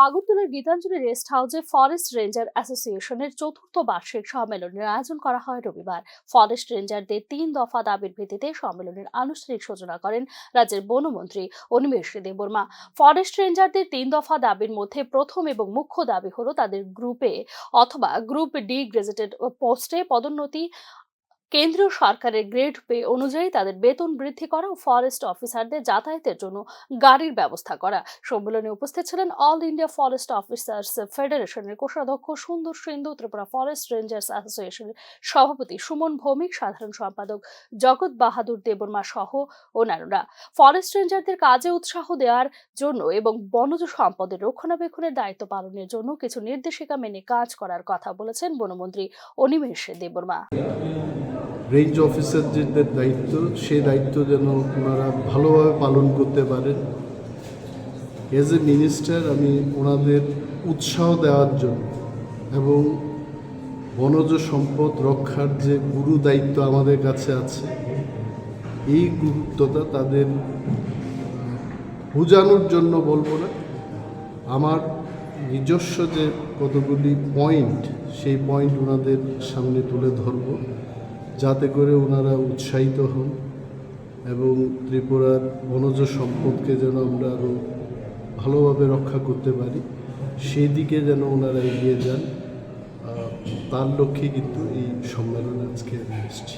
আগরতলার গীতাঞ্জলি রেস্ট হাউসে forest ranger অ্যাসোসিয়েশনের চতুর্থ বার্ষিক সম্মেলনের আয়োজন করা হয় রবিবার। ফরেস্ট রেঞ্জারদের ৩ দফা দাবির ভিত্তিতে সম্মেলনের আনুষ্ঠানিক সূচনা করেন রাজ্যের বনমন্ত্রী অনিমেষ দেববর্মা। ফরেস্ট রেঞ্জারদের ৩ দফা দাবির মধ্যে প্রথম এবং মুখ্য দাবি হলো তাদের গ্রুপে অথবা গ্রুপ ডি গ্রেজেটেড পোস্টে পদোন্নতি, কেন্দ্রীয় সরকারের গ্রেড পে অনুযায়ী তাদের বেতন বৃদ্ধি করা ও ফরেস্ট অফিসারদের যাতায়াতের জন্য গাড়ির ব্যবস্থা করা। সম্মেলনে উপস্থিত ছিলেন অল ইন্ডিয়া ফরেস্ট অফিসার্স ফেডারেশনের কোষাধ্যক্ষ সুন্দর সিন্ধু, ত্রিপুরা ফরেস্ট রেঞ্জার্স অ্যাসোসিয়েশনের সভাপতি সুমন ভৌমিক, সাধারণ সম্পাদক জগৎ বাহাদুর দেববর্মা সহ অন্যান্যরা। ফরেস্ট রেঞ্জারদের কাজে উৎসাহ দেওয়ার জন্য এবং বনজ সম্পদের রক্ষণাবেক্ষণের দায়িত্ব পালনের জন্য কিছু নির্দেশিকা মেনে কাজ করার কথা বলেছেন বনমন্ত্রী অনিমেষ দেববর্মা। রেঞ্জ অফিসারদের দায়িত্ব, সেই দায়িত্ব যেন ওনারা ভালোভাবে পালন করতে পারেন। এজ এ মিনিস্টার আমি ওনাদের উৎসাহ দেওয়ার জন্য এবং বনজ সম্পদ রক্ষার যে গুরু দায়িত্ব আমাদের কাছে আছে, এই গুরুত্বটা তাদের বোঝানোর জন্য বলবো না, আমার নিজস্ব যে কতগুলি পয়েন্ট, সেই পয়েন্ট ওনাদের সামনে তুলে ধরব, যাতে করে ওনারা উৎসাহিত হন এবং ত্রিপুরার বনজ সম্পদকে যেন আমরা আরও ভালোভাবে রক্ষা করতে পারি, সেই দিকে যেন ওনারা এগিয়ে যান। তার লক্ষ্যে কিন্তু এই সম্মেলনে আজকে আমি এসেছি।